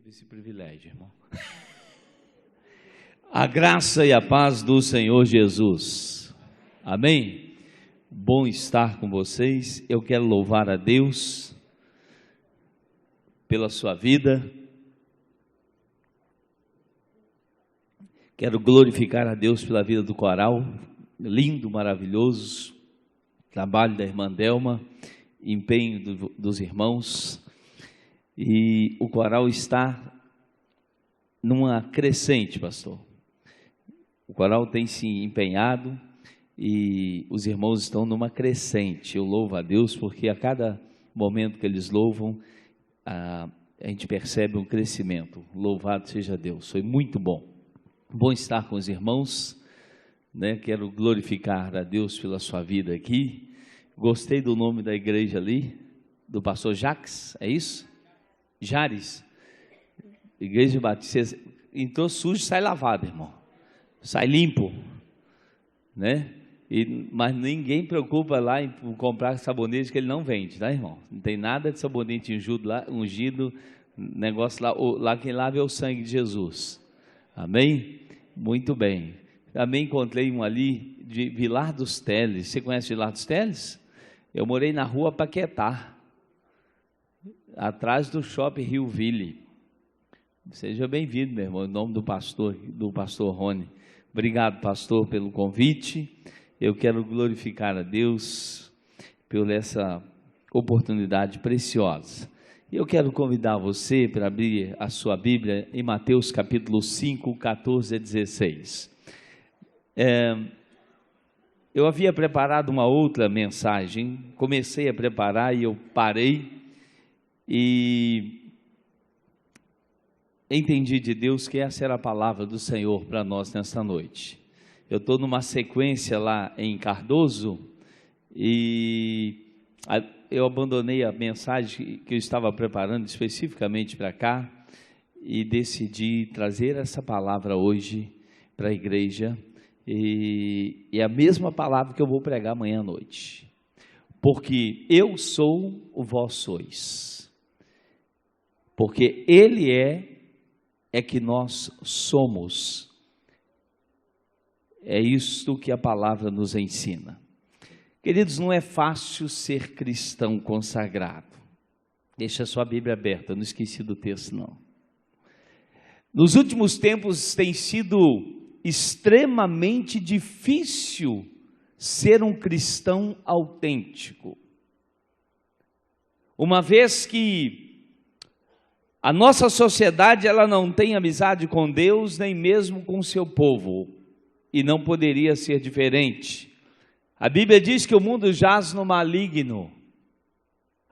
tive esse privilégio, irmão. A graça e a paz do Senhor Jesus. Amém? Bom estar com vocês. Eu quero louvar a Deus pela sua vida. Quero glorificar a Deus pela vida do coral. Lindo, maravilhoso. Trabalho da irmã Delma, empenho dos irmãos. E o coral está numa crescente, pastor. O coral tem se empenhado e os irmãos estão numa crescente. Eu louvo a Deus porque a cada momento que eles louvam, a gente percebe um crescimento. Louvado seja Deus, foi muito bom. Bom estar com os irmãos, né? Quero glorificar a Deus pela sua vida aqui. Gostei do nome da igreja ali, do pastor Jacques, é isso? Jares, igreja batista. Entrou sujo, sai lavado, irmão, sai limpo, né? Mas ninguém preocupa lá em comprar sabonete, que ele não vende, tá, irmão? Não tem nada de sabonete ungido, negócio lá quem lava é o sangue de Jesus. Amém? Muito bem. Também encontrei um ali de Vilar dos Teles. Você conhece Vilar dos Teles? Eu morei na rua Paquetá, atrás do Shopping Rio Ville. Seja bem-vindo, meu irmão, em nome do pastor Rony. Obrigado, pastor, pelo convite. Eu quero glorificar a Deus por essa oportunidade preciosa. Eu quero convidar você para abrir a sua Bíblia em Mateus capítulo 5, 14 a 16. Eu havia preparado uma outra mensagem, comecei a preparar e eu parei e entendi de Deus que essa era a palavra do Senhor para nós nesta noite. Eu estou numa sequência lá em Cardoso e eu abandonei a mensagem que eu estava preparando especificamente para cá e decidi trazer essa palavra hoje para a igreja e a mesma palavra que eu vou pregar amanhã à noite. Porque eu sou, o vós sois. Porque Ele é que nós somos. É isto que a palavra nos ensina. Queridos, não é fácil ser cristão consagrado. Deixa a sua Bíblia aberta, não esqueci do texto não. Nos últimos tempos tem sido extremamente difícil ser um cristão autêntico. Uma vez que a nossa sociedade ela não tem amizade com Deus, nem mesmo com o seu povo, e não poderia ser diferente. A Bíblia diz que o mundo jaz no maligno.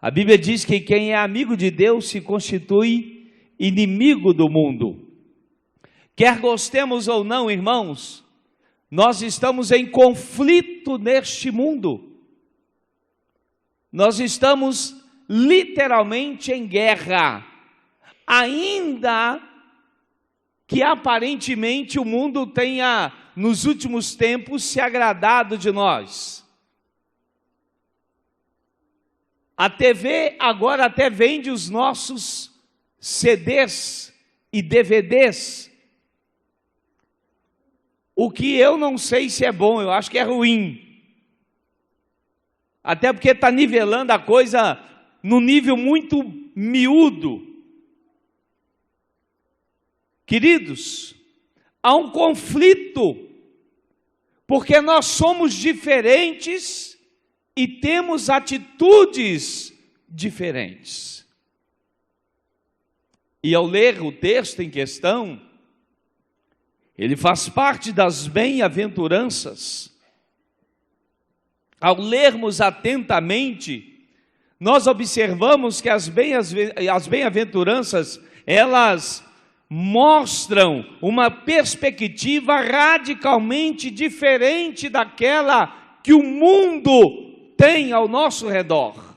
A Bíblia diz que quem é amigo de Deus se constitui inimigo do mundo. Quer gostemos ou não, irmãos, nós estamos em conflito neste mundo. Nós estamos literalmente em guerra. Ainda que aparentemente o mundo tenha, nos últimos tempos, se agradado de nós. A TV agora até vende os nossos CDs e DVDs. O que eu não sei se é bom, eu acho que é ruim. Até porque está nivelando a coisa num nível muito miúdo. Queridos, há um conflito, porque nós somos diferentes e temos atitudes diferentes. E ao ler o texto em questão, ele faz parte das bem-aventuranças. Ao lermos atentamente, nós observamos que as bem-aventuranças, elas mostram uma perspectiva radicalmente diferente daquela que o mundo tem ao nosso redor.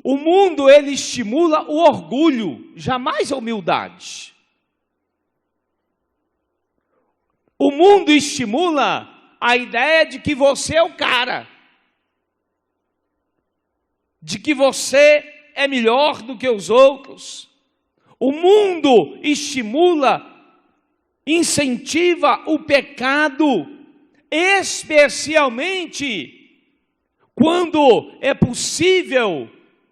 O mundo, ele estimula o orgulho, jamais a humildade. O mundo estimula a ideia de que você é o cara, de que você é melhor do que os outros, O mundo estimula, incentiva o pecado, especialmente quando é possível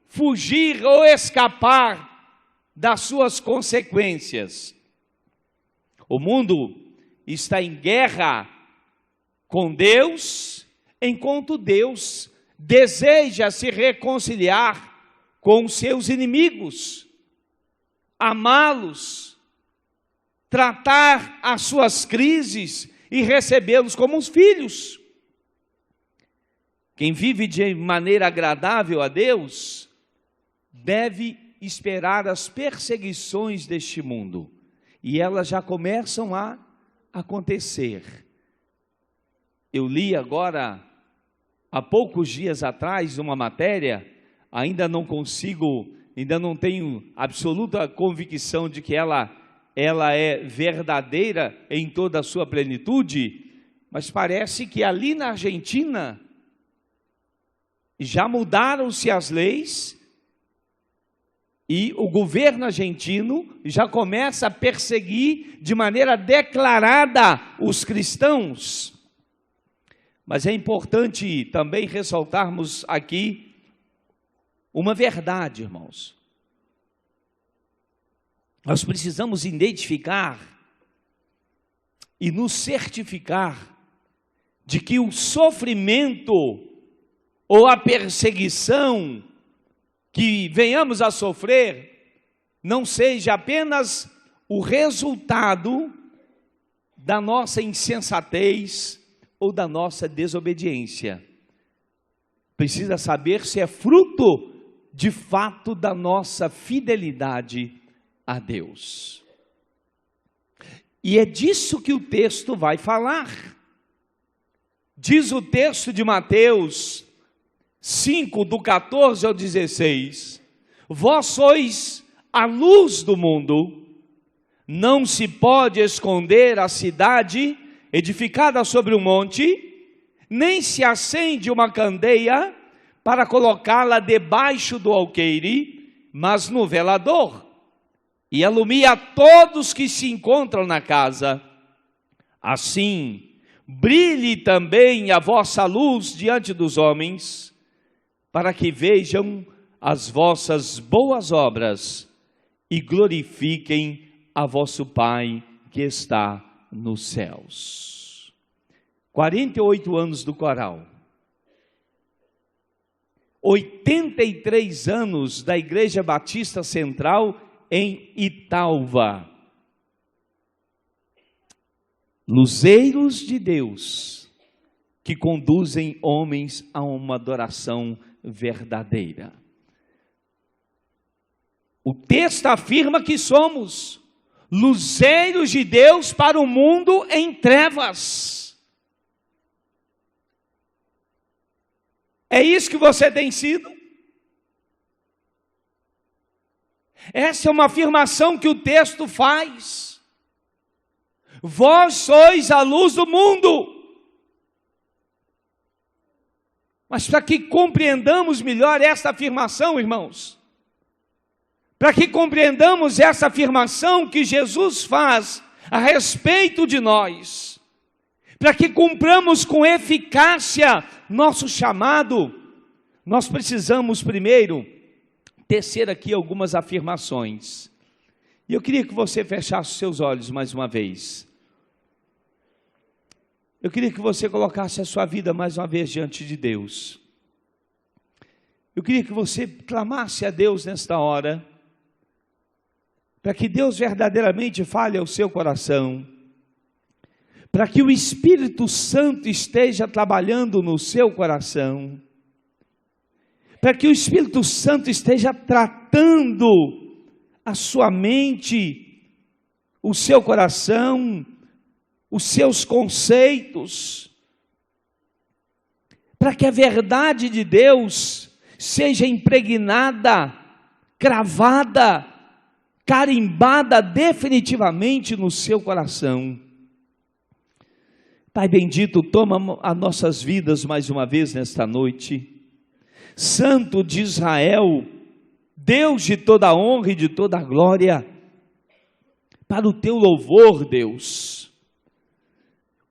fugir ou escapar das suas consequências. O mundo está em guerra com Deus, enquanto Deus deseja se reconciliar com os seus inimigos, amá-los, tratar as suas crises e recebê-los como os filhos. Quem vive de maneira agradável a Deus deve esperar as perseguições deste mundo, e elas já começam a acontecer. Eu li agora, há poucos dias atrás, uma matéria, ainda não tenho absoluta convicção de que ela é verdadeira em toda a sua plenitude, mas parece que ali na Argentina já mudaram-se as leis e o governo argentino já começa a perseguir de maneira declarada os cristãos. Mas é importante também ressaltarmos aqui uma verdade, irmãos. Nós precisamos identificar e nos certificar de que o sofrimento ou a perseguição que venhamos a sofrer não seja apenas o resultado da nossa insensatez ou da nossa desobediência. Precisa saber se é fruto de fato da nossa fidelidade a Deus. E é disso que o texto vai falar. Diz o texto de Mateus 5, do 14 ao 16, vós sois a luz do mundo, não se pode esconder a cidade edificada sobre um monte, nem se acende uma candeia para colocá-la debaixo do alqueire, mas no velador, e alumia a todos que se encontram na casa. Assim, brilhe também a vossa luz diante dos homens, para que vejam as vossas boas obras e glorifiquem a vosso Pai que está nos céus. 48 anos do coral, 83 anos da Igreja Batista Central em Italva. Luzeiros de Deus que conduzem homens a uma adoração verdadeira. O texto afirma que somos luzeiros de Deus para o mundo em trevas. É isso que você tem sido? Essa é uma afirmação que o texto faz. Vós sois a luz do mundo. Mas para que compreendamos melhor essa afirmação, irmãos, para que compreendamos essa afirmação que Jesus faz a respeito de nós, para que cumpramos com eficácia nosso chamado, nós precisamos primeiro tecer aqui algumas afirmações. E eu queria que você fechasse os seus olhos mais uma vez. Eu queria que você colocasse a sua vida mais uma vez diante de Deus. Eu queria que você clamasse a Deus nesta hora, para que Deus verdadeiramente fale ao seu coração, para que o Espírito Santo esteja trabalhando no seu coração, para que o Espírito Santo esteja tratando a sua mente, o seu coração, os seus conceitos, para que a verdade de Deus seja impregnada, cravada, carimbada definitivamente no seu coração. Pai bendito, toma as nossas vidas mais uma vez nesta noite. Santo de Israel, Deus de toda honra e de toda glória, para o teu louvor, Deus.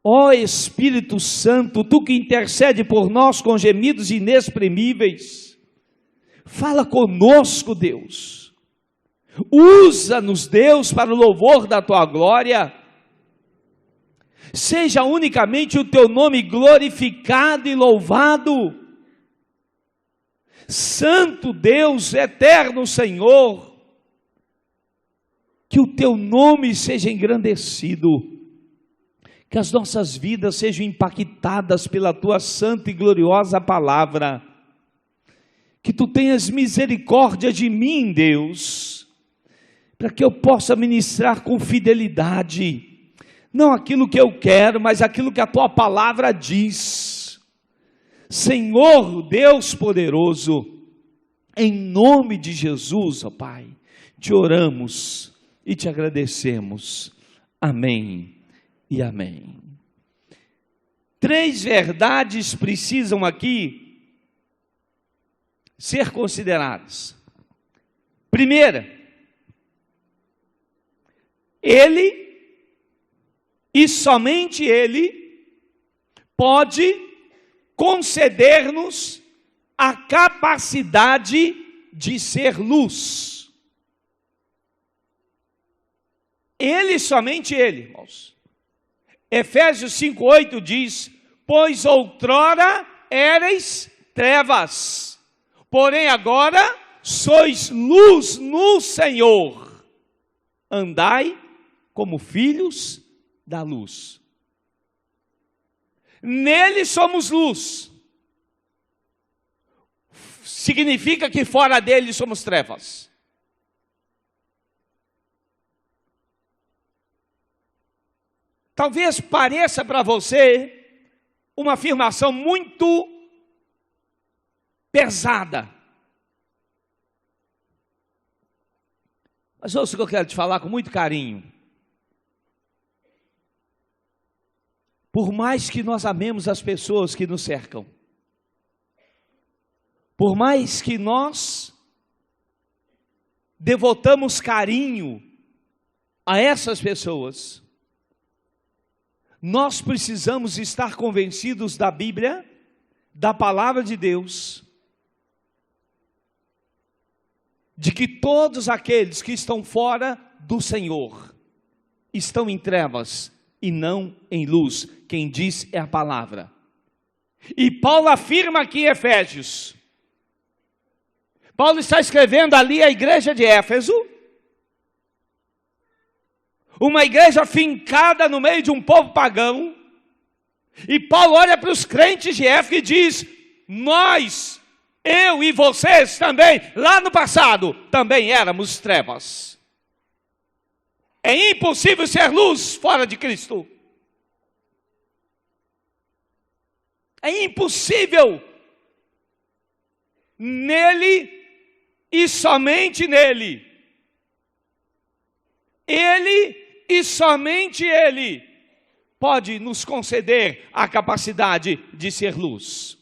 Ó Espírito Santo, tu que intercede por nós com gemidos inexprimíveis, fala conosco, Deus. Usa-nos, Deus, para o louvor da tua glória. Seja unicamente o teu nome glorificado e louvado. Santo Deus, eterno Senhor, que o teu nome seja engrandecido, que as nossas vidas sejam impactadas pela tua santa e gloriosa palavra, que tu tenhas misericórdia de mim, Deus, para que eu possa ministrar com fidelidade, não aquilo que eu quero, mas aquilo que a tua palavra diz. Senhor Deus poderoso, em nome de Jesus, ó Pai, te oramos e te agradecemos. Amém e amém. 3 verdades precisam aqui ser consideradas. Primeira, Ele e somente Ele pode conceder-nos a capacidade de ser luz. Ele, somente Ele, irmãos. Efésios 5:8 diz: pois outrora éreis trevas, porém agora sois luz no Senhor. Andai como filhos da luz. Nele somos luz. Significa que fora dele somos trevas. Talvez pareça para você uma afirmação muito pesada. Mas ouça o que eu quero te falar com muito carinho. Por mais que nós amemos as pessoas que nos cercam, por mais que nós devotamos carinho a essas pessoas, nós precisamos estar convencidos da Bíblia, da palavra de Deus, de que todos aqueles que estão fora do Senhor estão em trevas e não em luz. Quem diz é a palavra. E Paulo afirma aqui em Efésios. Paulo está escrevendo ali a igreja de Éfeso, uma igreja fincada no meio de um povo pagão, e Paulo olha para os crentes de Éfeso e diz: nós, eu e vocês também, lá no passado, também éramos trevas. É impossível ser luz fora de Cristo. É impossível. Nele e somente nele. Ele e somente Ele pode nos conceder a capacidade de ser luz.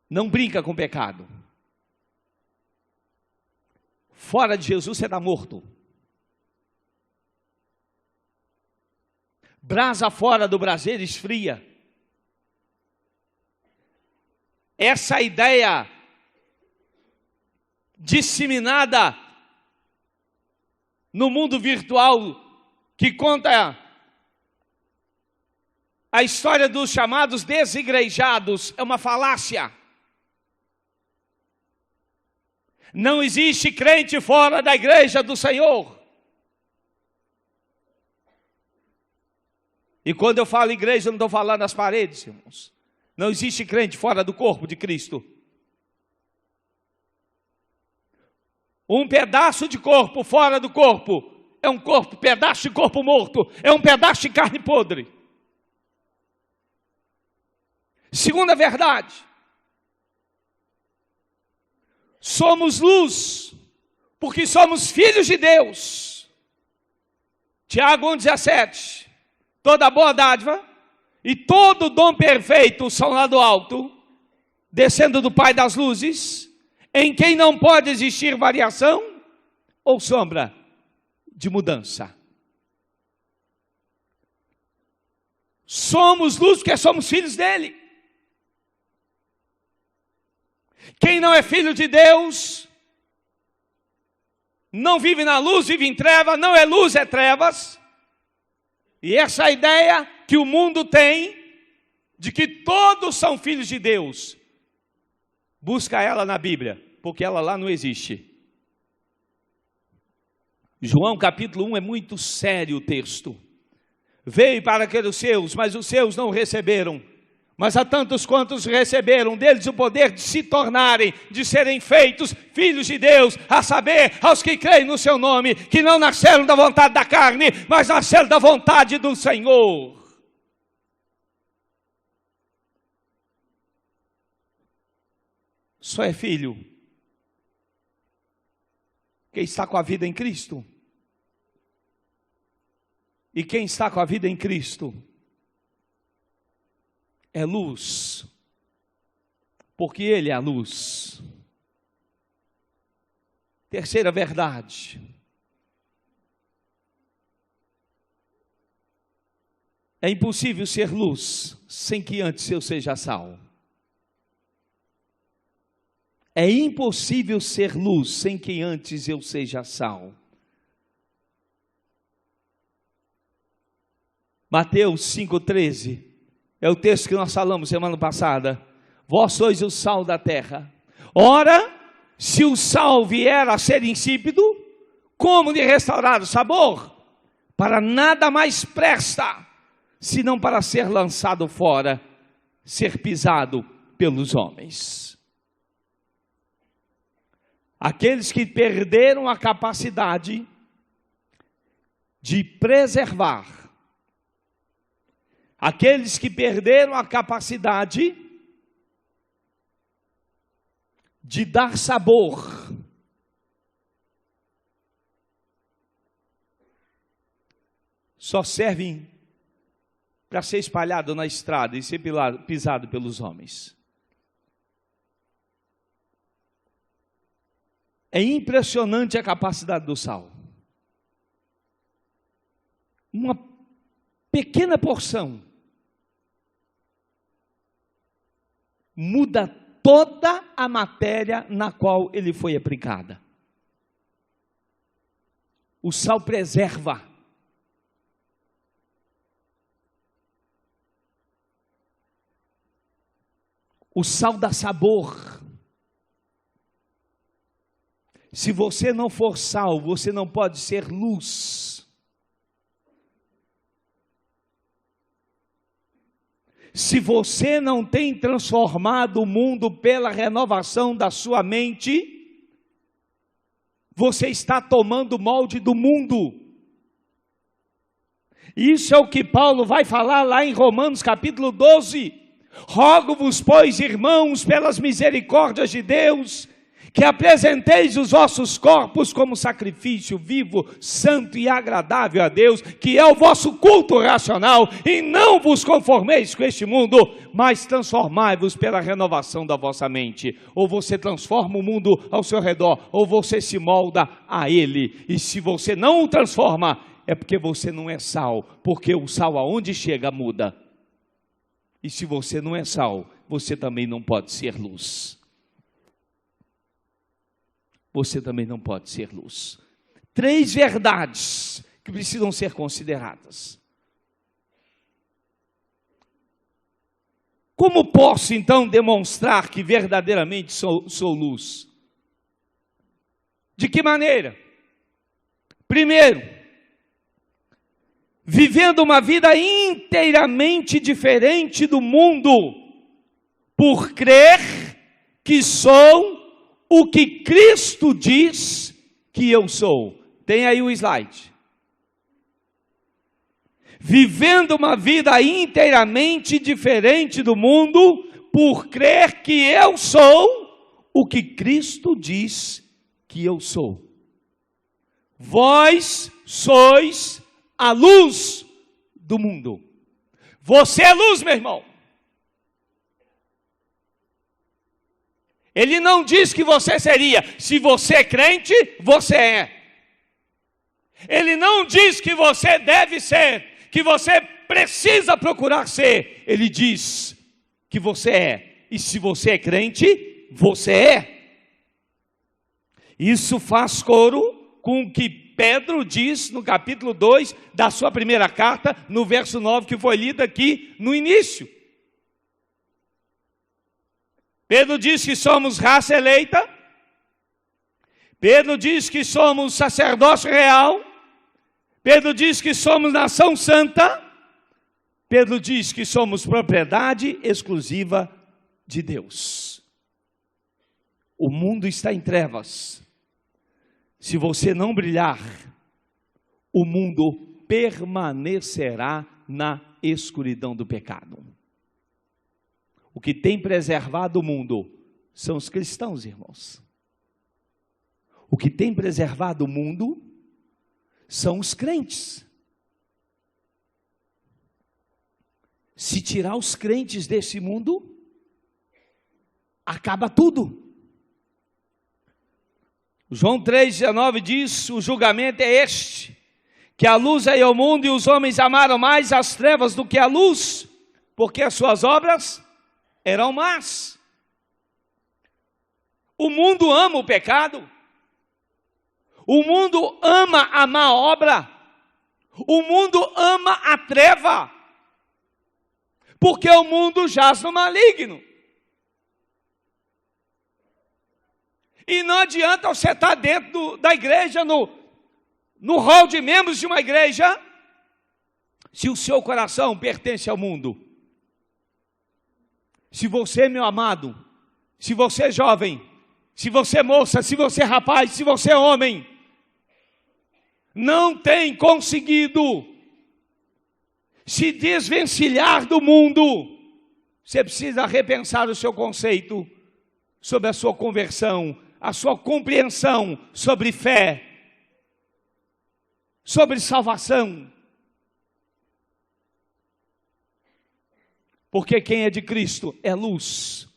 Não brinca com o pecado. Fora de Jesus você está morto. Brasa fora do braseiro esfria. Essa ideia disseminada no mundo virtual que conta a história dos chamados desigrejados é uma falácia. Não existe crente fora da igreja do Senhor. E quando eu falo igreja, eu não estou falando nas paredes, irmãos. Não existe crente fora do corpo de Cristo. Um pedaço de corpo fora do corpo é um corpo, pedaço de corpo morto, é um pedaço de carne podre. Segunda verdade. Somos luz, porque somos filhos de Deus. Tiago 1,17. Toda boa dádiva e todo dom perfeito são lá do alto, descendo do Pai das luzes, em quem não pode existir variação ou sombra de mudança. Somos luz porque somos filhos dele. Quem não é filho de Deus, não vive na luz, vive em trevas, não é luz, é trevas. E essa ideia que o mundo tem, de que todos são filhos de Deus, busca ela na Bíblia, porque ela lá não existe. João capítulo 1 é muito sério o texto. Veio para aqueles seus, mas os seus não receberam. Mas a tantos quantos receberam deles o poder de se tornarem, de serem feitos filhos de Deus, a saber, aos que creem no seu nome, que não nasceram da vontade da carne, mas nasceram da vontade do Senhor. Só é filho quem está com a vida em Cristo. E quem está com a vida em Cristo é luz, porque Ele é a luz. Terceira verdade: é impossível ser luz sem que antes eu seja sal. É impossível ser luz sem que antes eu seja sal. Mateus 5,13 é o texto que nós falamos semana passada. Vós sois o sal da terra. Ora, se o sal vier a ser insípido, como lhe restaurar o sabor? Para nada mais presta, senão para ser lançado fora, ser pisado pelos homens. Aqueles que perderam a capacidade de preservar, aqueles que perderam a capacidade de dar sabor, só servem para ser espalhado na estrada e ser pisado pelos homens. É impressionante a capacidade do sal. Uma pequena porção muda toda a matéria na qual ele foi aplicada. O sal preserva. O sal dá sabor. Se você não for sal, você não pode ser luz. Se você não tem transformado o mundo pela renovação da sua mente, você está tomando o molde do mundo. Isso é o que Paulo vai falar lá em Romanos capítulo 12. Rogo-vos, pois, irmãos, pelas misericórdias de Deus, que apresenteis os vossos corpos como sacrifício vivo, santo e agradável a Deus, que é o vosso culto racional, e não vos conformeis com este mundo, mas transformai-vos pela renovação da vossa mente. Ou você transforma o mundo ao seu redor, ou você se molda a ele. E se você não o transforma, é porque você não é sal, porque o sal aonde chega muda. E se você não é sal, você também não pode ser luz. Você também não pode ser luz. 3 verdades que precisam ser consideradas. Como posso então demonstrar que verdadeiramente sou luz? De que maneira? Primeiro, vivendo uma vida inteiramente diferente do mundo, por crer que sou o que Cristo diz que eu sou. Tem aí o slide. Vivendo uma vida inteiramente diferente do mundo, por crer que eu sou o que Cristo diz que eu sou. Vós sois a luz do mundo. Você é luz, meu irmão. Ele não diz que você seria. Se você é crente, você é. Ele não diz que você deve ser, que você precisa procurar ser. Ele diz que você é. E se você é crente, você é. Isso faz coro com o que Pedro diz no capítulo 2 da sua primeira carta, no verso 9, que foi lido aqui no início. Pedro diz que somos raça eleita. Pedro diz que somos sacerdócio real. Pedro diz que somos nação santa. Pedro diz que somos propriedade exclusiva de Deus. O mundo está em trevas. Se você não brilhar, o mundo permanecerá na escuridão do pecado. O que tem preservado o mundo são os cristãos, irmãos. O que tem preservado o mundo são os crentes. Se tirar os crentes desse mundo, acaba tudo. João 3,19 diz, o julgamento é este, que a luz veio ao mundo e os homens amaram mais as trevas do que a luz, porque as suas obras eram más. O mundo ama o pecado, o mundo ama a má obra, o mundo ama a treva, porque o mundo jaz no maligno. E não adianta você estar dentro da igreja, no hall de membros de uma igreja, se o seu coração pertence ao mundo. Se você, meu amado, se você é jovem, se você é moça, se você é rapaz, se você é homem, não tem conseguido se desvencilhar do mundo, você precisa repensar o seu conceito sobre a sua conversão, a sua compreensão sobre fé, sobre salvação. Porque quem é de Cristo é luz.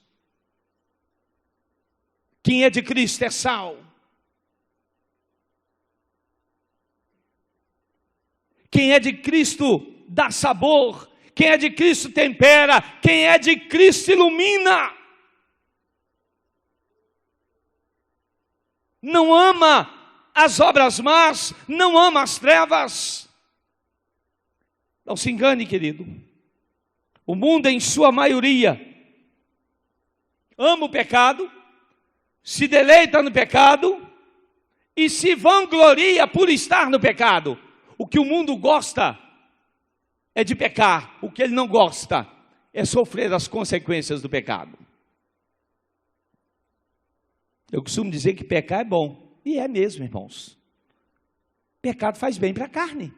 Quem é de Cristo é sal. Quem é de Cristo dá sabor. Quem é de Cristo tempera. Quem é de Cristo ilumina. Não ama as obras más, não ama as trevas. Não se engane, querido. O mundo, em sua maioria, ama o pecado, se deleita no pecado e se vangloria por estar no pecado. O que o mundo gosta é de pecar, o que ele não gosta é sofrer as consequências do pecado. Eu costumo dizer que pecar é bom, e é mesmo, irmãos. Pecado faz bem para a carne,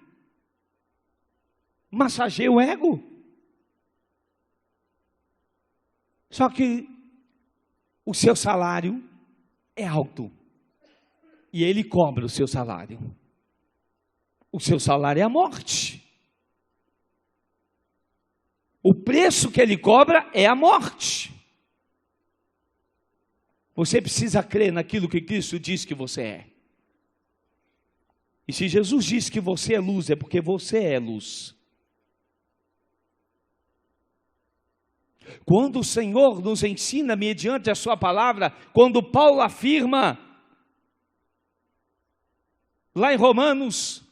massageia o ego. Só que o seu salário é alto, e ele cobra o seu salário. O seu salário é a morte. O preço que ele cobra é a morte. Você precisa crer naquilo que Cristo diz que você é. E se Jesus diz que você é luz, é porque você é luz. Quando o Senhor nos ensina mediante a sua palavra, quando Paulo afirma, lá em Romanos,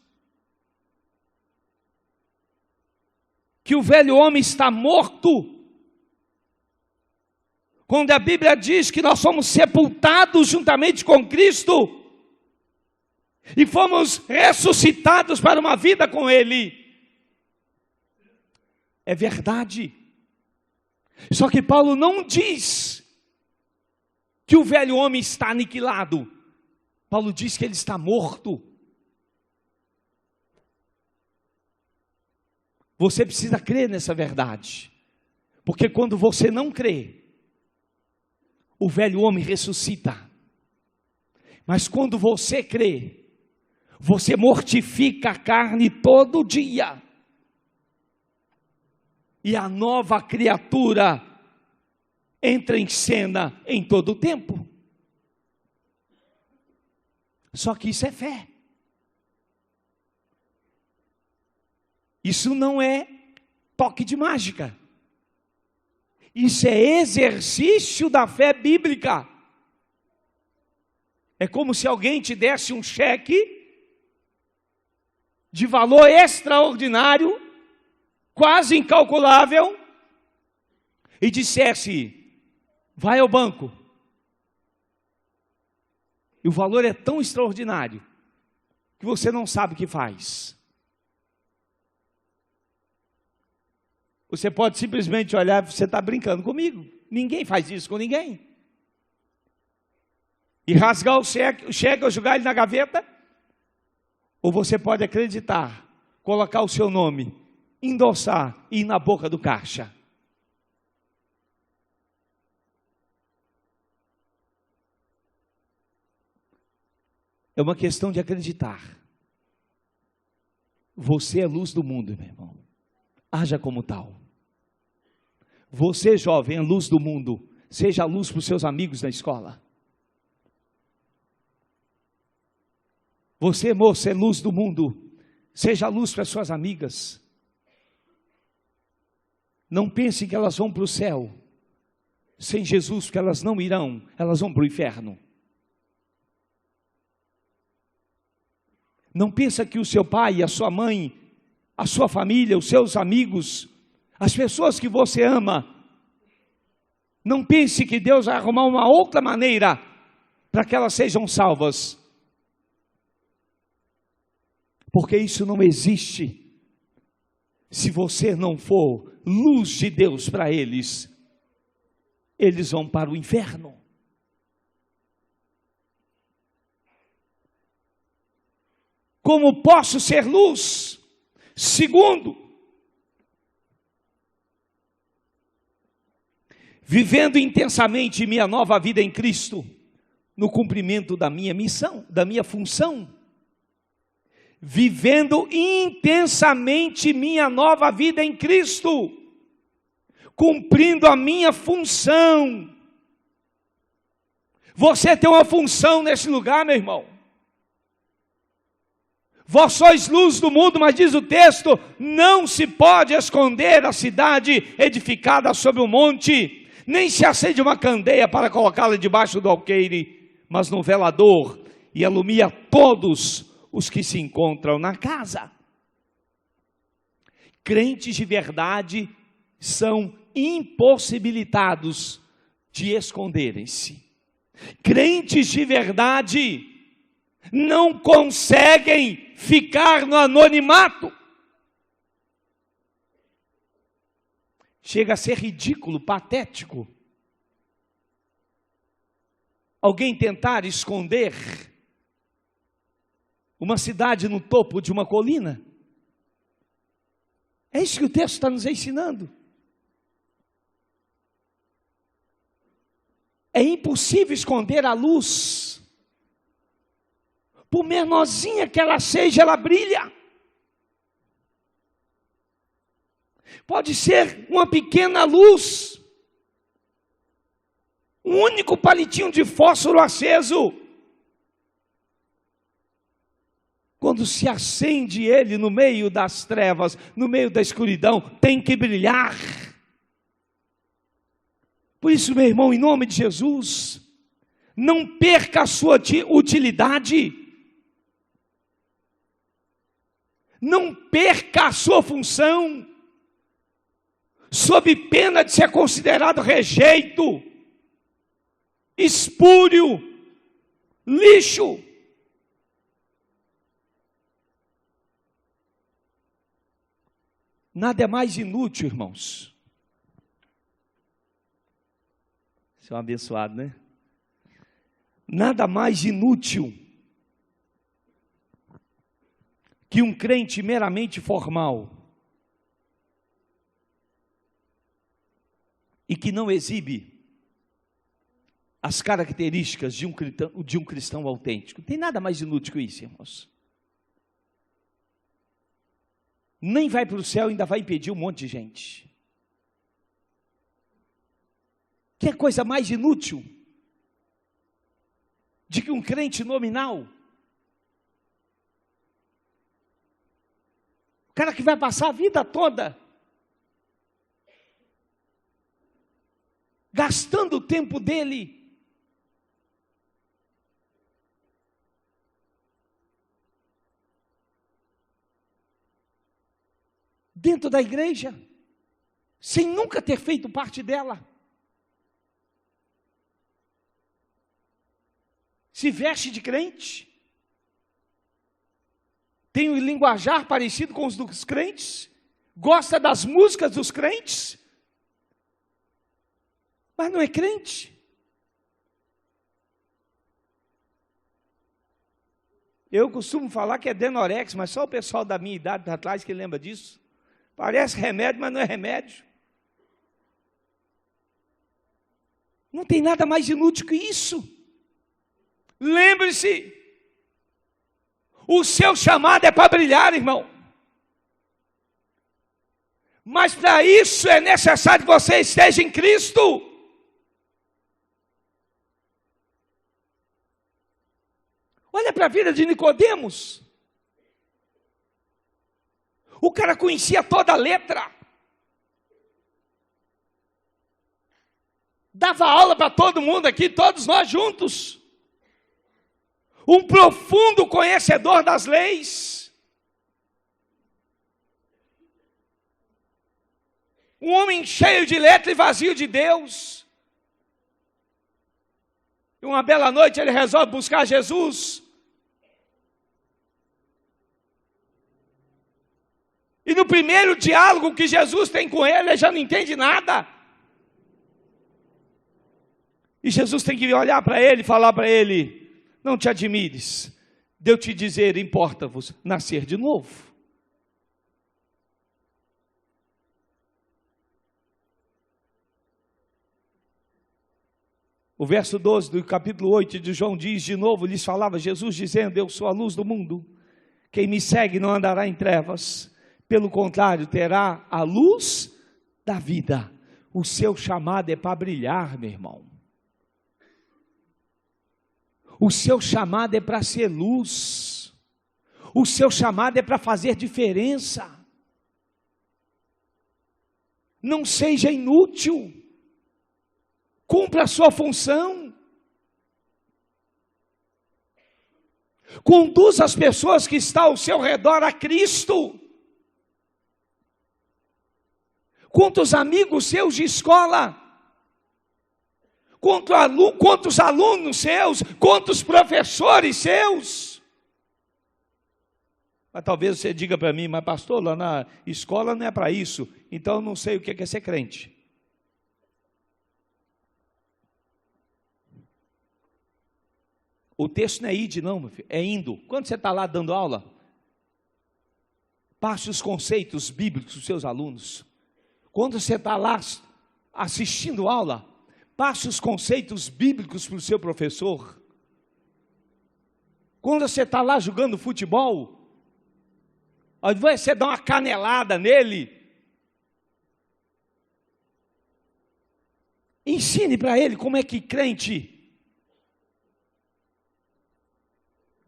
que o velho homem está morto, quando a Bíblia diz que nós fomos sepultados juntamente com Cristo, e fomos ressuscitados para uma vida com Ele, é verdade. Só que Paulo não diz que o velho homem está aniquilado. Paulo diz que ele está morto. Você precisa crer nessa verdade. Porque quando você não crê, o velho homem ressuscita. Mas quando você crê, você mortifica a carne todo dia. E a nova criatura entra em cena em todo o tempo. Só que isso é fé. Isso não é toque de mágica. Isso é exercício da fé bíblica. É como se alguém te desse um cheque de valor extraordinário, quase incalculável, e dissesse: vai ao banco. E o valor é tão extraordinário que você não sabe o que faz. Você pode simplesmente olhar: você está brincando comigo. Ninguém faz isso com ninguém. E rasgar o cheque ou jogar ele na gaveta. Ou você pode acreditar, colocar o seu nome, endossar e ir na boca do caixa. É uma questão de acreditar. Você é luz do mundo, meu irmão. Haja como tal. Você, jovem, é luz do mundo. Seja a luz para os seus amigos na escola. Você, moça, é luz do mundo. Seja a luz para as suas amigas. Não pense que elas vão para o céu sem Jesus, porque elas não irão. Elas vão para o inferno. Não pensa que o seu pai, a sua mãe, a sua família, os seus amigos, as pessoas que você ama, não pense que Deus vai arrumar uma outra maneira para que elas sejam salvas. Porque isso não existe se você não for luz de Deus para eles. Eles vão para o inferno. Como posso ser luz? Segundo, vivendo intensamente minha nova vida em Cristo, no cumprimento da minha missão, da minha função. Vivendo intensamente minha nova vida em Cristo, cumprindo a minha função. Você tem uma função nesse lugar, meu irmão. Vós sois luz do mundo, mas diz o texto: não se pode esconder a cidade edificada sobre um monte, nem se acende uma candeia para colocá-la debaixo do alqueire, mas no velador, e alumia todos os que se encontram na casa. Crentes de verdade são impossibilitados de esconderem-se. Crentes de verdade não conseguem ficar no anonimato. Chega a ser ridículo, patético, alguém tentar esconder uma cidade no topo de uma colina. É isso que o texto está nos ensinando. É impossível esconder a luz. Por menorzinha que ela seja, ela brilha. Pode ser uma pequena luz, um único palitinho de fósforo aceso. Quando se acende ele no meio das trevas, no meio da escuridão, tem que brilhar. Por isso, meu irmão, em nome de Jesus, não perca a sua utilidade. Não perca a sua função, sob pena de ser considerado rejeito, espúrio, lixo. Nada é mais inútil, irmãos. Você é um abençoado, né? Nada mais inútil que um crente meramente formal e que não exibe as características de um cristão autêntico. Não tem nada mais inútil que isso, irmãos. Nem vai para o céu, ainda vai impedir um monte de gente. Que coisa mais inútil de que um crente nominal, cara que vai passar a vida toda gastando o tempo dele dentro da igreja, sem nunca ter feito parte dela. Se veste de crente, tem um linguajar parecido com os dos crentes, gosta das músicas dos crentes, mas não é crente. Eu costumo falar que é Denorex, mas só o pessoal da minha idade para trás que lembra disso. Parece remédio, mas não é remédio. Não tem nada mais inútil que isso. Lembre-se, o seu chamado é para brilhar, irmão. Mas para isso é necessário que você esteja em Cristo. Olha para a vida de Nicodemos. O cara conhecia toda a letra. Dava aula para todo mundo aqui, todos nós juntos. Um profundo conhecedor das leis. Um homem cheio de letra e vazio de Deus. E uma bela noite ele resolve buscar Jesus. E no primeiro diálogo que Jesus tem com ele já não entende nada. E Jesus tem que olhar para ele e falar para ele: não te admires de eu te dizer, importa-vos nascer de novo. O verso 12 do capítulo 8 de João diz, de novo lhes falava Jesus dizendo: eu sou a luz do mundo, quem me segue não andará em trevas, pelo contrário, terá a luz da vida. O seu chamado é para brilhar, meu irmão. O seu chamado é para ser luz. O seu chamado é para fazer diferença. Não seja inútil. Cumpra a sua função. Conduza as pessoas que estão ao seu redor a Cristo. Quantos amigos seus de escola, quantos alunos seus, quantos professores seus. Mas talvez você diga para mim: mas pastor, lá na escola não é para isso, então eu não sei o que é ser crente. O texto não é ide não, meu filho, é indo. Quando você está lá dando aula, passe os conceitos bíblicos para os seus alunos. Quando você está lá assistindo aula, passe os conceitos bíblicos para o seu professor. Quando você está lá jogando futebol, ao invés de você dar uma canelada nele, ensine para ele como é que crente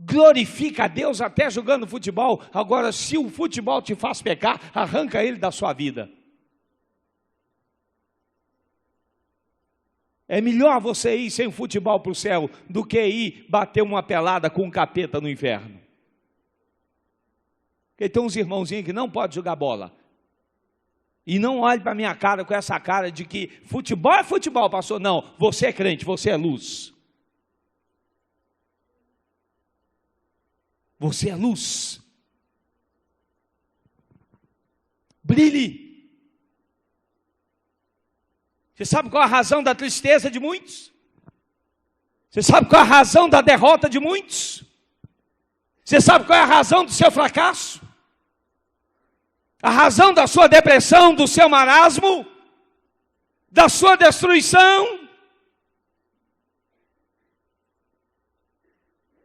glorifica a Deus até jogando futebol. Agora, se o futebol te faz pecar, arranca ele da sua vida. É melhor você ir sem futebol para o céu do que ir bater uma pelada com um capeta no inferno. Porque tem uns irmãozinhos que não podem jogar bola. E não olhe para a minha cara com essa cara de que futebol é futebol, pastor. Não, você é crente, você é luz. Você é luz. Brilhe. Você sabe qual a razão da tristeza de muitos? Você sabe qual a razão da derrota de muitos? Você sabe qual é a razão do seu fracasso? A razão da sua depressão, do seu marasmo, da sua destruição?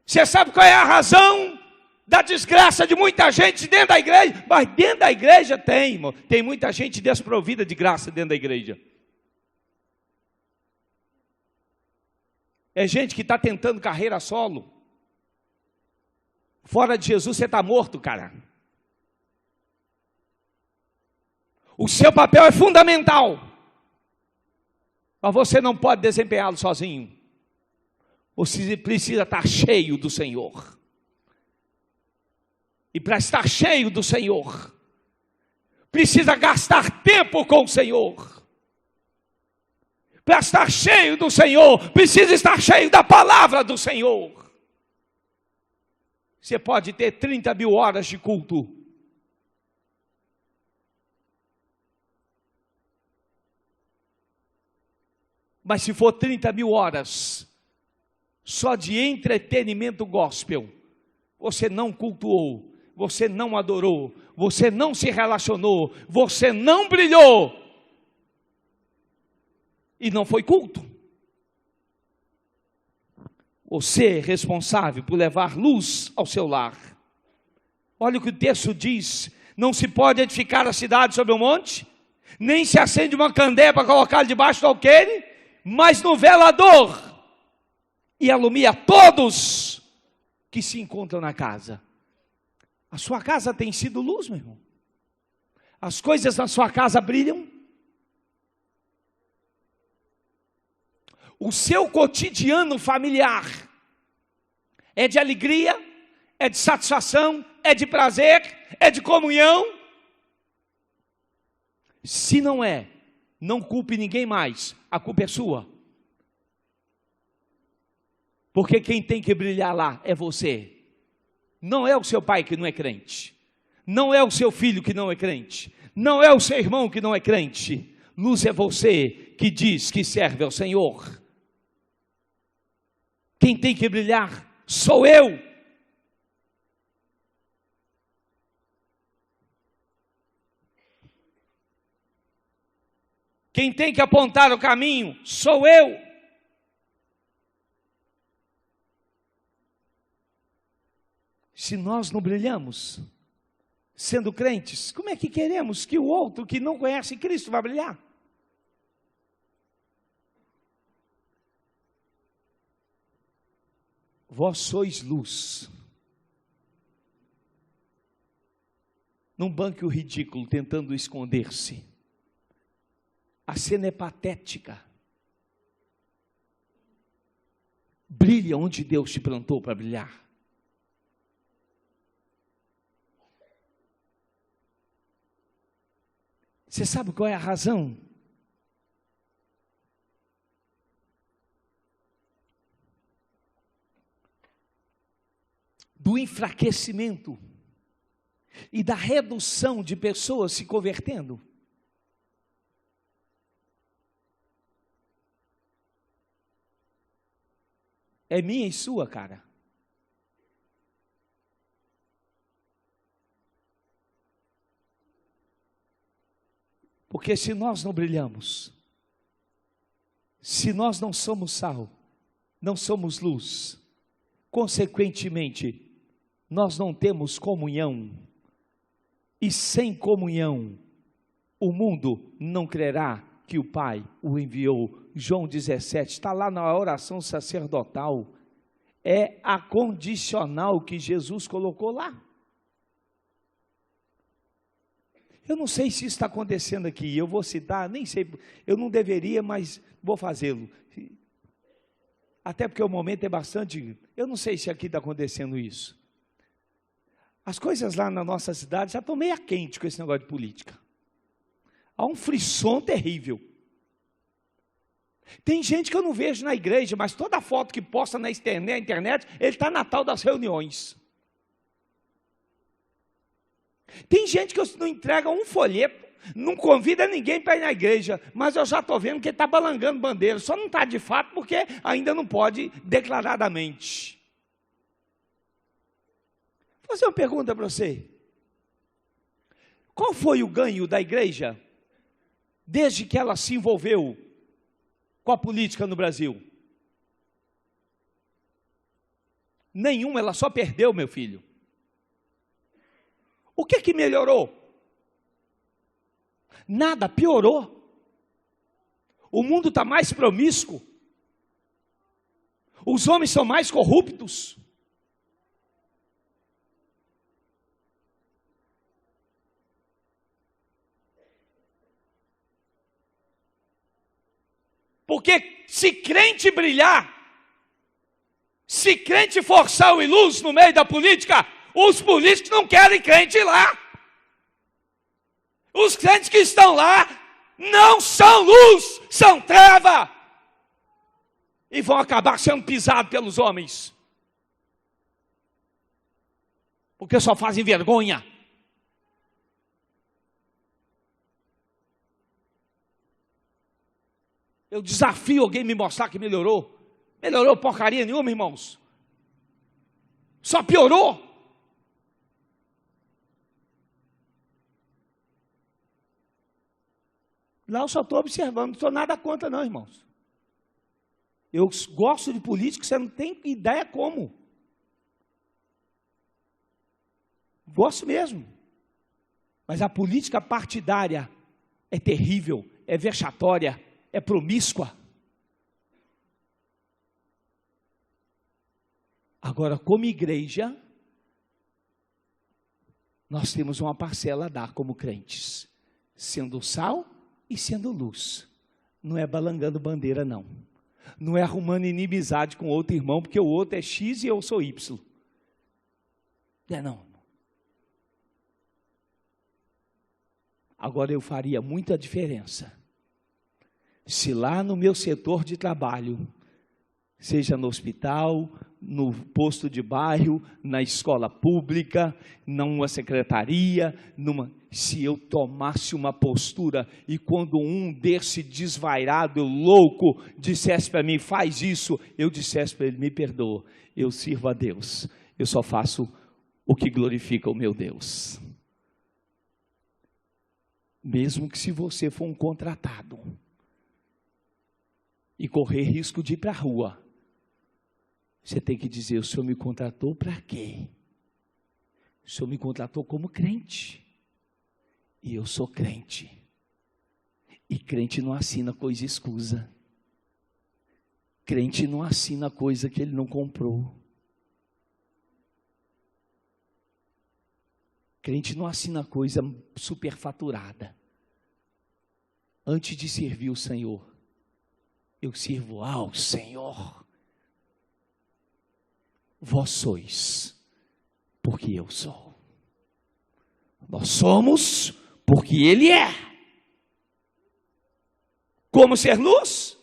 Você sabe qual é a razão da desgraça de muita gente dentro da igreja? Mas dentro da igreja tem, irmão. Tem muita gente desprovida de graça dentro da igreja. É gente que está tentando carreira solo. Fora de Jesus você está morto, cara. O seu papel é fundamental, mas você não pode desempenhá-lo sozinho. Você precisa estar cheio do Senhor. E para estar cheio do Senhor, precisa gastar tempo com o Senhor. Para estar cheio do Senhor, precisa estar cheio da palavra do Senhor. Você pode ter 30 mil horas de culto, mas se for 30 mil horas só de entretenimento gospel, você não cultuou, você não adorou, você não se relacionou, você não brilhou, e não foi culto. Você é responsável por levar luz ao seu lar. Olha o que o texto diz: não se pode edificar a cidade sobre um monte, nem se acende uma candeia para colocar debaixo do alqueire, mas no velador, e alumia todos que se encontram na casa. A sua casa tem sido luz, meu irmão? As coisas na sua casa brilham? O seu cotidiano familiar é de alegria, é de satisfação, é de prazer, é de comunhão? Se não é, não culpe ninguém mais, a culpa é sua. Porque quem tem que brilhar lá é você. Não é o seu pai que não é crente, não é o seu filho que não é crente, não é o seu irmão que não é crente. Luz é você que diz que serve ao Senhor. Quem tem que brilhar sou eu. Quem tem que apontar o caminho sou eu. Se nós não brilhamos, sendo crentes, como é que queremos que o outro que não conhece Cristo vá brilhar? Vós sois luz. Não banque o ridículo tentando esconder-se. A cena é patética. Brilha onde Deus te plantou para brilhar. Você sabe qual é a razão? Do enfraquecimento e da redução de pessoas se convertendo. É minha e sua, cara. Porque se nós não brilhamos, se nós não somos sal, não somos luz, consequentemente, nós não temos comunhão, e sem comunhão, o mundo não crerá que o Pai o enviou. João 17, está lá na oração sacerdotal, é a condicional que Jesus colocou lá. Eu não sei se isso está acontecendo aqui, eu vou citar, nem sei, eu não deveria, mas vou fazê-lo. Até porque o momento é bastante, eu não sei se aqui está acontecendo isso. As coisas lá na nossa cidade já estão meio quente com esse negócio de política. Há um frisson terrível. Tem gente que eu não vejo na igreja, mas toda foto que posta na internet, ele está na tal das reuniões. Tem gente que não entrega um folheto, não convida ninguém para ir na igreja, mas eu já estou vendo que ele está balangando bandeira, só não está de fato porque ainda não pode declaradamente. Vou fazer uma pergunta para você. Qual foi o ganho da igreja desde que ela se envolveu com a política no Brasil? Nenhum, ela só perdeu, meu filho. O que melhorou? Nada, piorou. O mundo está mais promíscuo. Os homens são mais corruptos. Porque se crente brilhar, se crente forçar o iluso no meio da política, os políticos não querem crente lá. Os crentes que estão lá não são luz, são treva. E vão acabar sendo pisados pelos homens. Porque só fazem vergonha. Eu desafio alguém me mostrar que melhorou. Melhorou porcaria nenhuma, irmãos. Só piorou. Lá eu só estou observando, não estou nada contra não, irmãos. Eu gosto de política, você não tem ideia como. Gosto mesmo. Mas a política partidária é terrível, é vexatória, é promíscua. Agora, como igreja, nós temos uma parcela a dar como crentes, sendo sal e sendo luz. Não é balangando bandeira, não. Não é arrumando inimizade com outro irmão, porque o outro é X e eu sou Y. Não. Agora eu faria muita diferença se lá no meu setor de trabalho, seja no hospital, no posto de bairro, na escola pública, numa secretaria, se eu tomasse uma postura e quando um desse desvairado, louco, dissesse para mim, faz isso, eu dissesse para ele, me perdoa, eu sirvo a Deus, eu só faço o que glorifica o meu Deus. Mesmo que se você for um contratado e correr risco de ir para a rua, você tem que dizer, o Senhor me contratou para quê? O Senhor me contratou como crente. E eu sou crente. E crente não assina coisa escusa. Crente não assina coisa que ele não comprou. Crente não assina coisa superfaturada. Antes de servir o Senhor, eu sirvo ao Senhor. Vós sois, porque eu sou. Nós somos, porque Ele é. Como ser luz?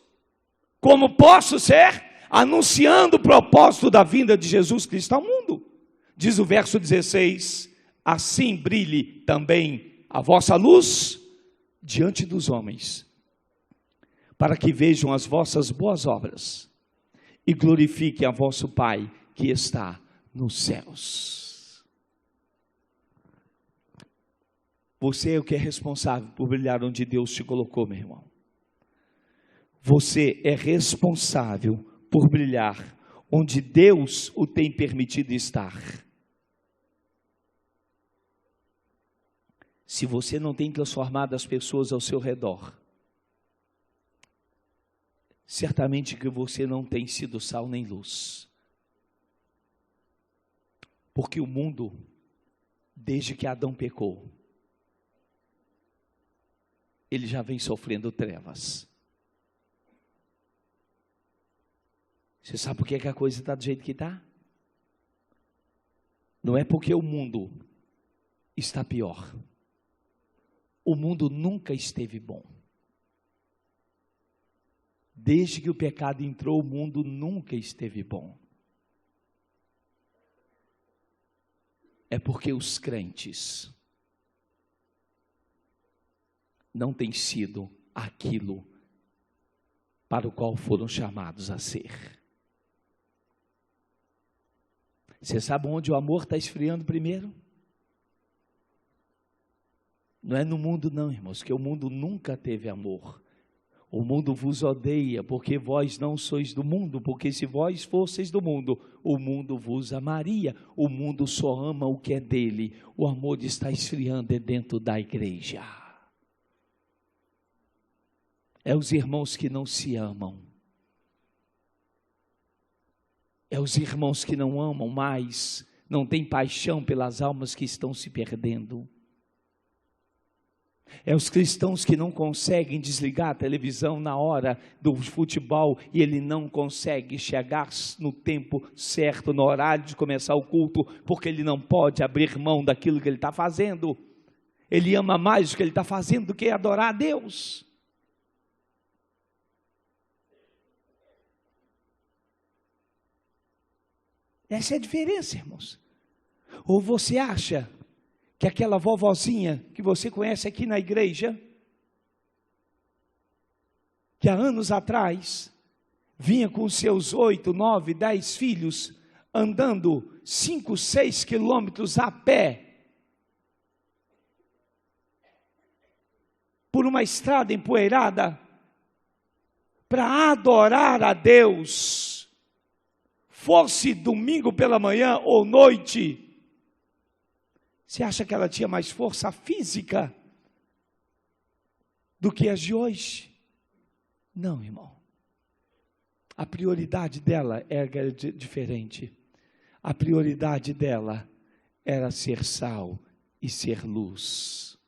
Como posso ser? Anunciando o propósito da vinda de Jesus Cristo ao mundo. Diz o verso 16, assim brilhe também a vossa luz diante dos homens, para que vejam as vossas boas obras e glorifiquem a vosso Pai que está nos céus. Você é o que é responsável por brilhar onde Deus te colocou, meu irmão. Você é responsável por brilhar onde Deus o tem permitido estar. Se você não tem transformado as pessoas ao seu redor, certamente que você não tem sido sal nem luz. Porque o mundo, desde que Adão pecou, ele já vem sofrendo trevas. Você sabe por que a coisa está do jeito que está? Não é porque o mundo está pior. O mundo nunca esteve bom. Desde que o pecado entrou, o mundo nunca esteve bom. É porque os crentes não têm sido aquilo para o qual foram chamados a ser. Você sabe onde o amor está esfriando primeiro? Não é no mundo não, irmãos, porque o mundo nunca teve amor. O mundo vos odeia, porque vós não sois do mundo, porque se vós fosseis do mundo, o mundo vos amaria. O mundo só ama o que é dele. O amor está esfriando dentro da igreja. É os irmãos que não se amam. É os irmãos que não amam mais, não têm paixão pelas almas que estão se perdendo. É os cristãos que não conseguem desligar a televisão na hora do futebol e ele não consegue chegar no tempo certo, no horário de começar o culto, porque ele não pode abrir mão daquilo que ele está fazendo. Ele ama mais o que ele está fazendo do que adorar a Deus. Essa é a diferença, irmãos. Ou você acha que aquela vovozinha que você conhece aqui na igreja, que há anos atrás vinha com seus 8, 9, 10 filhos, andando 5, 6 quilômetros a pé, por uma estrada empoeirada, para adorar a Deus, fosse domingo pela manhã ou noite, você acha que ela tinha mais força física do que as de hoje? Não, irmão. A prioridade dela era diferente. A prioridade dela era ser sal e ser luz.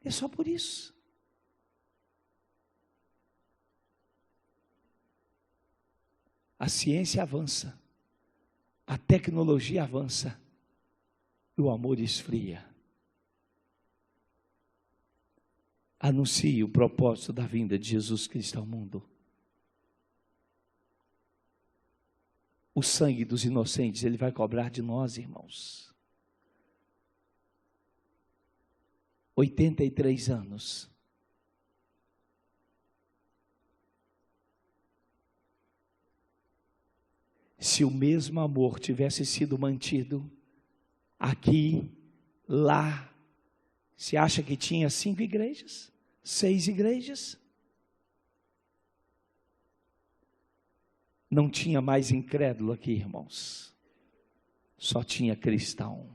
É só por isso. A ciência avança, a tecnologia avança, e o amor esfria. Anuncie o propósito da vinda de Jesus Cristo ao mundo. O sangue dos inocentes, Ele vai cobrar de nós, irmãos. 83 anos. Se o mesmo amor tivesse sido mantido, aqui, lá, você acha que tinha 5 igrejas? 6 igrejas? Não tinha mais incrédulo aqui, irmãos. Só tinha cristão.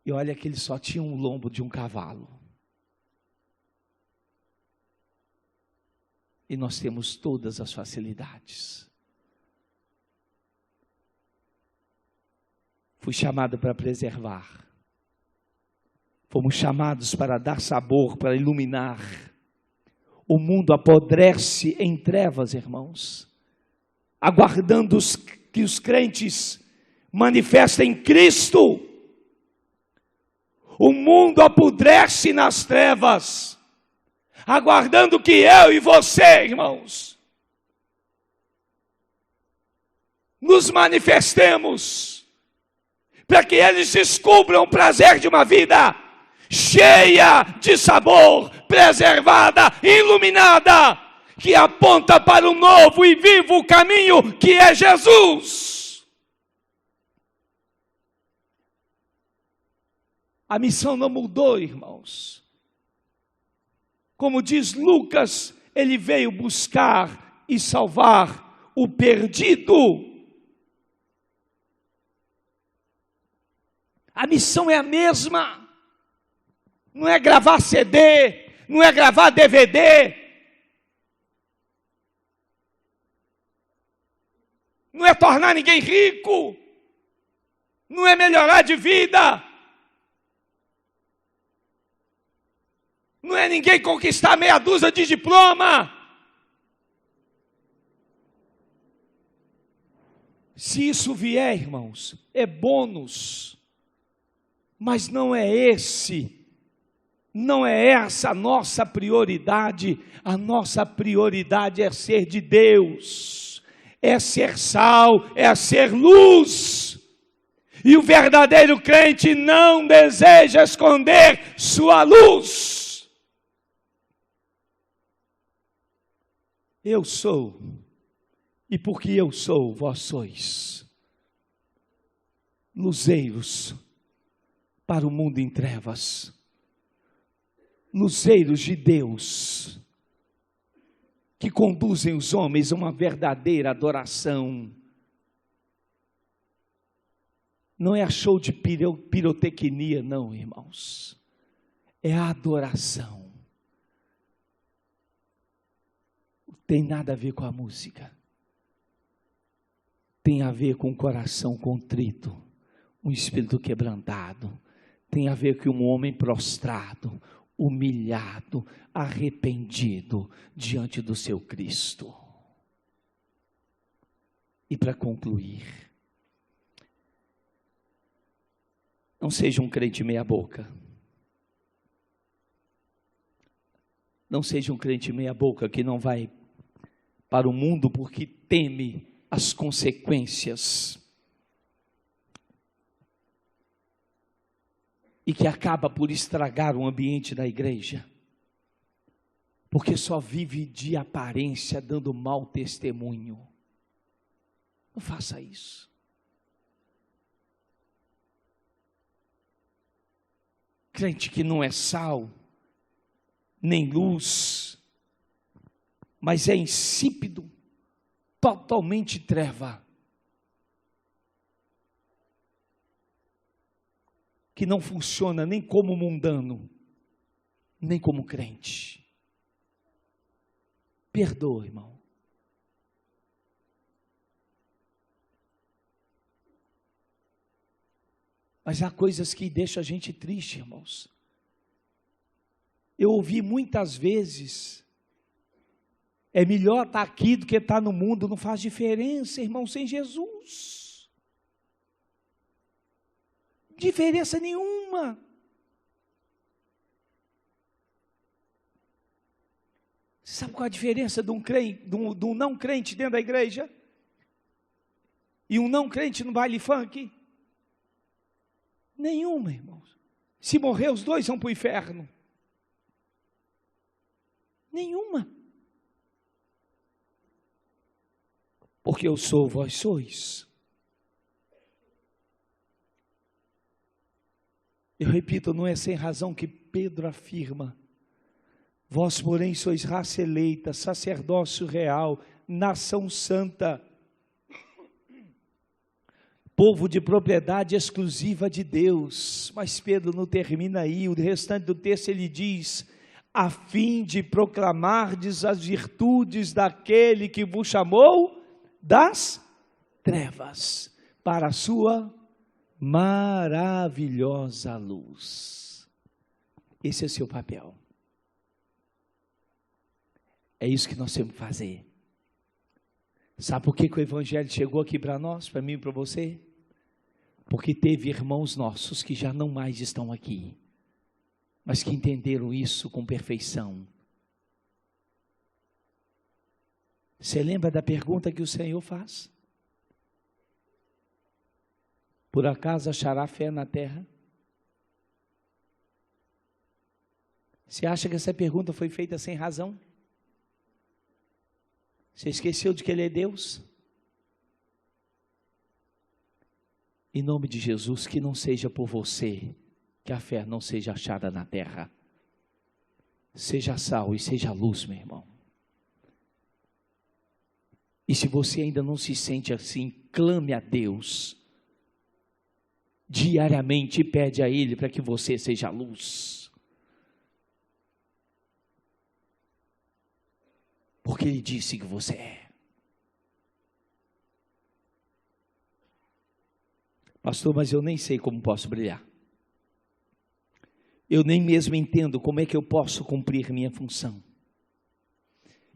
E olha que ele só tinha um lombo de um cavalo. E nós temos todas as facilidades. Fui chamado para preservar. Fomos chamados para dar sabor, para iluminar. O mundo apodrece em trevas, irmãos, aguardando que os crentes manifestem Cristo. O mundo apodrece nas trevas, aguardando que eu e você, irmãos, nos manifestemos, para que eles descubram o prazer de uma vida cheia de sabor, preservada, iluminada, que aponta para um novo e vivo caminho, que é Jesus. A missão não mudou, irmãos. Como diz Lucas, ele veio buscar e salvar o perdido. A missão é a mesma. Não é gravar CD, não é gravar DVD. Não é tornar ninguém rico. Não é melhorar de vida. Não é ninguém conquistar meia dúzia de diploma. Se isso vier, irmãos, é bônus. Mas não é essa a nossa prioridade. A nossa prioridade é ser de Deus, é ser sal, é ser luz. E o verdadeiro crente não deseja esconder sua luz. Eu sou, e porque eu sou, vós sois luzeiros para o mundo em trevas, luzeiros de Deus, que conduzem os homens a uma verdadeira adoração. Não é show de pirotecnia, não, irmãos, é a adoração. Tem nada a ver com a música. tem a ver com o coração contrito, um espírito quebrantado, tem a ver com um homem prostrado, humilhado, arrependido diante do seu Cristo. E para concluir, não seja um crente meia boca. Não seja um crente meia boca que não vai para o mundo porque teme as consequências. E que acaba por estragar o ambiente da igreja. Porque só vive de aparência, dando mau testemunho. Não faça isso. Crente que não é sal, nem luz, mas é insípido, totalmente treva. Que não funciona nem como mundano, nem como crente. Perdoa, irmão. Mas há coisas que deixam a gente triste, irmãos. Eu ouvi muitas vezes, é melhor estar aqui do que estar no mundo, não faz diferença, irmão, sem Jesus. Diferença nenhuma. Sabe qual a diferença de um crente, de um não crente dentro da igreja? E um não crente no baile funk? Nenhuma, irmãos. Se morrer, os dois vão para o inferno. Nenhuma. Porque eu sou, vós sois. Eu repito, não é sem razão que Pedro afirma: vós, porém, sois raça eleita, sacerdócio real, nação santa, povo de propriedade exclusiva de Deus. Mas Pedro não termina aí, o restante do texto ele diz: a fim de proclamardes as virtudes daquele que vos chamou das trevas para a sua maravilhosa luz. Esse é o seu papel. É isso que nós temos que fazer. Sabe por que o Evangelho chegou aqui para nós, para mim e para você? Porque teve irmãos nossos que já não mais estão aqui, mas que entenderam isso com perfeição. Você lembra da pergunta que o Senhor faz? Por acaso achará fé na terra? Você acha que essa pergunta foi feita sem razão? Você esqueceu de que Ele é Deus? Em nome de Jesus, que não seja por você, que a fé não seja achada na terra. Seja sal e seja luz, meu irmão. E se você ainda não se sente assim, clame a Deus diariamente e pede a Ele para que você seja luz. Porque Ele disse que você é. Pastor, mas eu nem sei como posso brilhar. Eu nem mesmo entendo como é que eu posso cumprir minha função.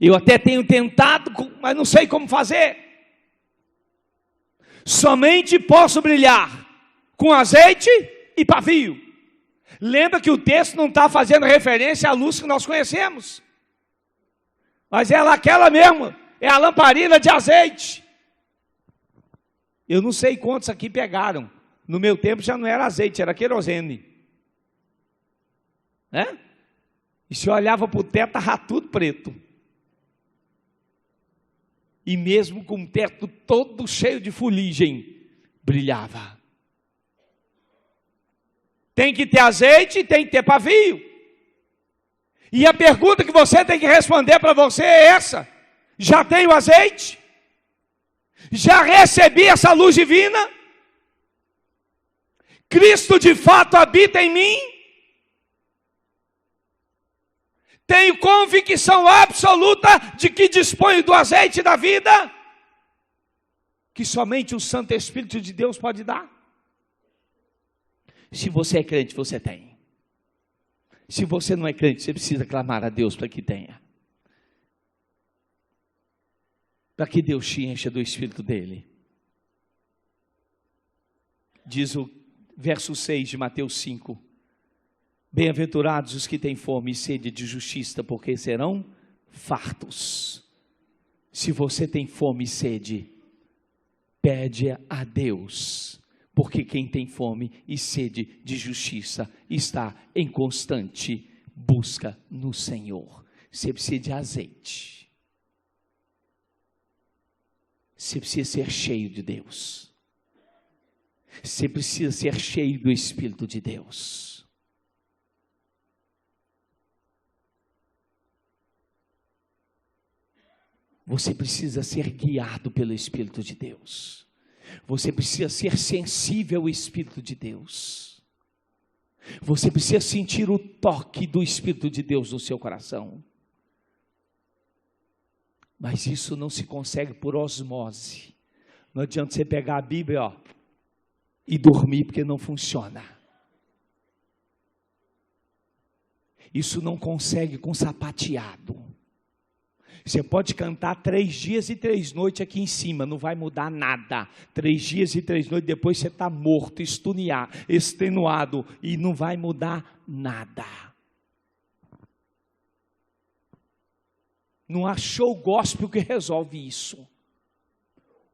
Eu até tenho tentado, mas não sei como fazer. Somente posso brilhar com azeite e pavio. Lembra que o texto não está fazendo referência à luz que nós conhecemos. Mas ela aquela mesmo, é a lamparina de azeite. Eu não sei quantos aqui pegaram. No meu tempo já não era azeite, era querosene. E se olhava para o teto, estava tudo preto. E mesmo com o teto todo cheio de fuligem, brilhava. Tem que ter azeite e tem que ter pavio. E a pergunta que você tem que responder para você é essa: já tenho azeite? Já recebi essa luz divina? Cristo de fato habita em mim? Tenho convicção absoluta de que disponho do azeite da vida? que somente o Santo Espírito de Deus pode dar? Se você é crente, você tem. Se você não é crente, você precisa clamar a Deus para que tenha. Para que Deus te encha do Espírito dele. Diz o verso 6 de Mateus 5. Bem-aventurados os que têm fome e sede de justiça, porque serão fartos. Se você tem fome e sede, pede a Deus, porque quem tem fome e sede de justiça está em constante busca no Senhor. Você precisa de azeite. Você precisa ser cheio de Deus. Você precisa ser cheio do Espírito de Deus. Você precisa ser guiado pelo Espírito de Deus. Você precisa ser sensível ao Espírito de Deus. Você precisa sentir o toque do Espírito de Deus no seu coração. Mas isso não se consegue por osmose. Não adianta você pegar a Bíblia, e dormir, porque não funciona. Isso não consegue com sapateado. Você pode cantar 3 dias e 3 noites aqui em cima, não vai mudar nada. 3 dias e 3 noites, depois você está morto, extenuado, e não vai mudar nada. Não há show gospel que resolve isso.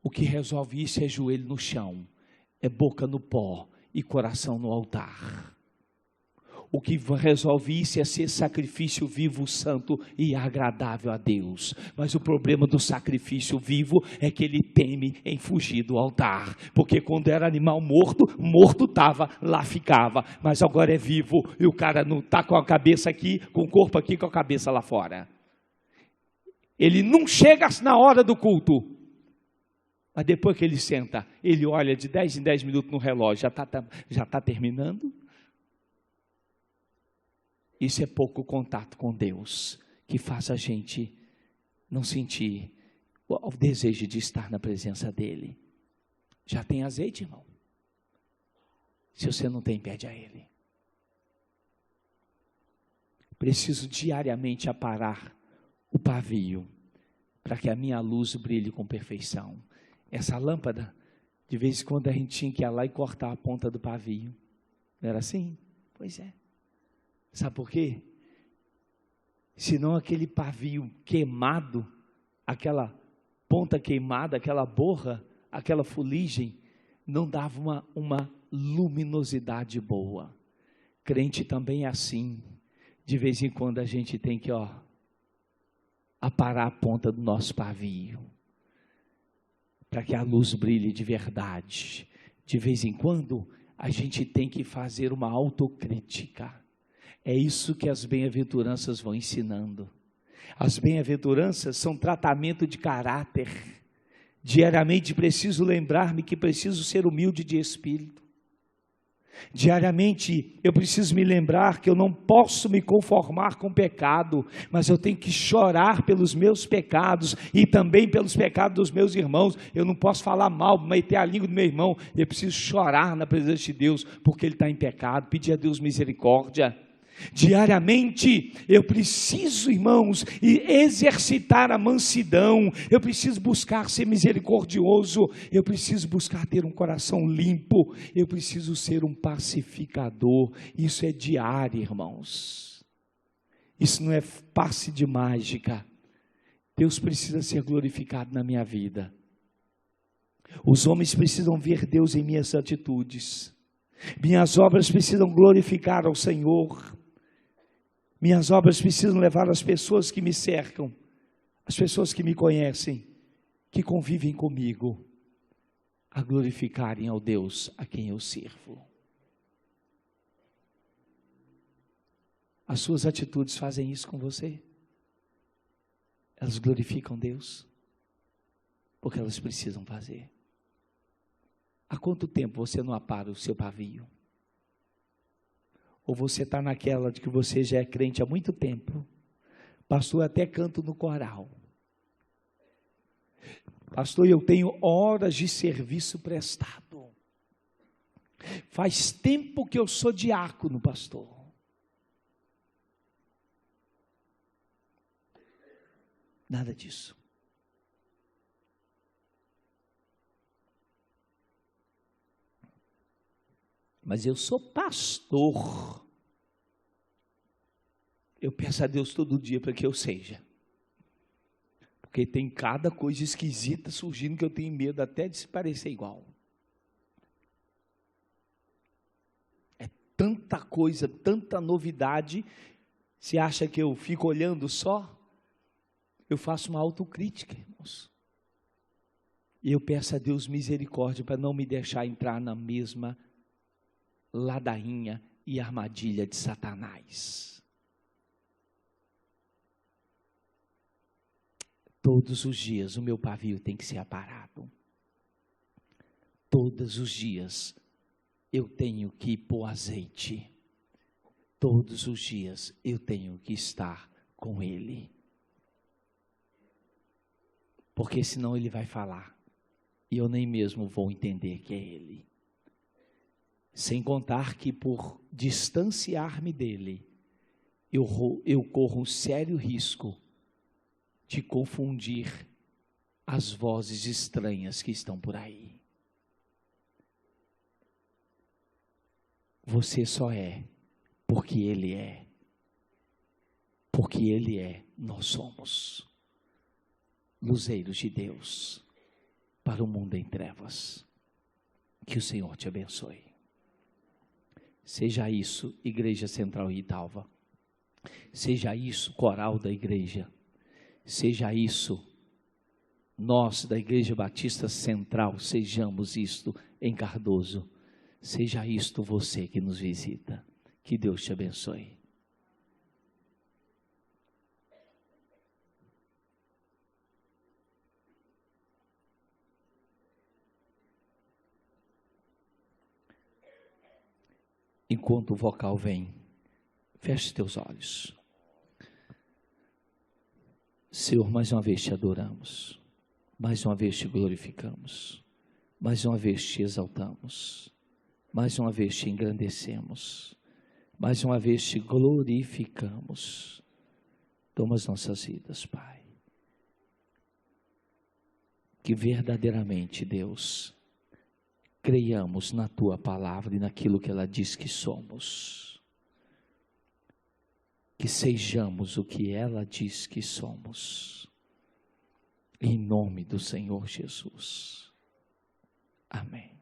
O que resolve isso é joelho no chão, é boca no pó e coração no altar. O que resolve isso é ser sacrifício vivo, santo e agradável a Deus. Mas o problema do sacrifício vivo é que ele teme em fugir do altar. Porque quando era animal morto, morto estava, lá ficava. Mas agora é vivo e o cara não está com a cabeça aqui, com o corpo aqui, com a cabeça lá fora. Ele não chega na hora do culto. Mas depois que ele senta, ele olha de 10 em 10 minutos no relógio, já está terminando. Isso é pouco contato com Deus, que faz a gente não sentir o desejo de estar na presença dEle. Já tem azeite, irmão? Se você não tem, pede a Ele. Preciso diariamente aparar o pavio, para que a minha luz brilhe com perfeição. Essa lâmpada, de vez em quando a gente tinha que ir lá e cortar a ponta do pavio. Não era assim? Pois é. Sabe por quê? Senão aquele pavio queimado, aquela ponta queimada, aquela borra, aquela fuligem, não dava uma luminosidade boa. Crente também é assim. De vez em quando a gente tem que aparar a ponta do nosso pavio, para que a luz brilhe de verdade. De vez em quando a gente tem que fazer uma autocrítica. É isso que as bem-aventuranças vão ensinando. As bem-aventuranças são tratamento de caráter. Diariamente preciso lembrar-me que preciso ser humilde de espírito. Diariamente eu preciso me lembrar que eu não posso me conformar com o pecado, mas eu tenho que chorar pelos meus pecados e também pelos pecados dos meus irmãos. Eu não posso falar mal, meter a língua do meu irmão. Eu preciso chorar na presença de Deus, porque ele está em pecado, pedir a Deus misericórdia. Diariamente eu preciso, irmãos, exercitar a mansidão. Eu preciso buscar ser misericordioso. Eu preciso buscar ter um coração limpo. Eu preciso ser um pacificador. Isso é diário, irmãos. Isso não é passe de mágica. Deus precisa ser glorificado na minha vida. Os homens precisam ver Deus em minhas atitudes. Minhas obras precisam glorificar ao Senhor. Minhas obras precisam levar as pessoas que me cercam, as pessoas que me conhecem, que convivem comigo, a glorificarem ao Deus a quem eu sirvo. As suas atitudes fazem isso com você? Elas glorificam Deus? Porque elas precisam fazer. Há quanto tempo você não apara o seu pavio? Ou você está naquela de que você já é crente há muito tempo, pastor até canto no coral, Pastor, eu tenho horas de serviço prestado. Faz tempo que eu sou diácono, pastor. Nada disso. Mas eu sou pastor. Eu peço a Deus todo dia para que eu seja. Porque tem cada coisa esquisita surgindo que eu tenho medo até de se parecer igual. É tanta coisa, tanta novidade. Você acha que eu fico olhando só? Eu faço uma autocrítica, irmãos. E eu peço a Deus misericórdia para não me deixar entrar na mesma ladainha e armadilha de Satanás. Todos os dias o meu pavio tem que ser aparado. Todos os dias eu tenho que pôr azeite. Todos os dias eu tenho que estar com Ele. Porque senão Ele vai falar. E eu nem mesmo vou entender que é Ele. Sem contar que por distanciar-me dEle, eu corro um sério risco de confundir as vozes estranhas que estão por aí. Você só é porque Ele é. Porque Ele é, nós somos luzeiros de Deus para o mundo em trevas. Que o Senhor te abençoe. Seja isso, Igreja Central Italva. Seja isso, coral da igreja. Seja isso, nós da Igreja Batista Central, sejamos isto em Cardoso. Seja isto você que nos visita. Que Deus te abençoe. Enquanto o vocal vem, feche teus olhos. Senhor, mais uma vez te adoramos, mais uma vez te glorificamos, mais uma vez te exaltamos, mais uma vez te engrandecemos, mais uma vez te glorificamos. Toma as nossas vidas, Pai. Que verdadeiramente, Deus, creiamos na Tua palavra e naquilo que ela diz que somos. Que sejamos o que ela diz que somos. Em nome do Senhor Jesus. Amém.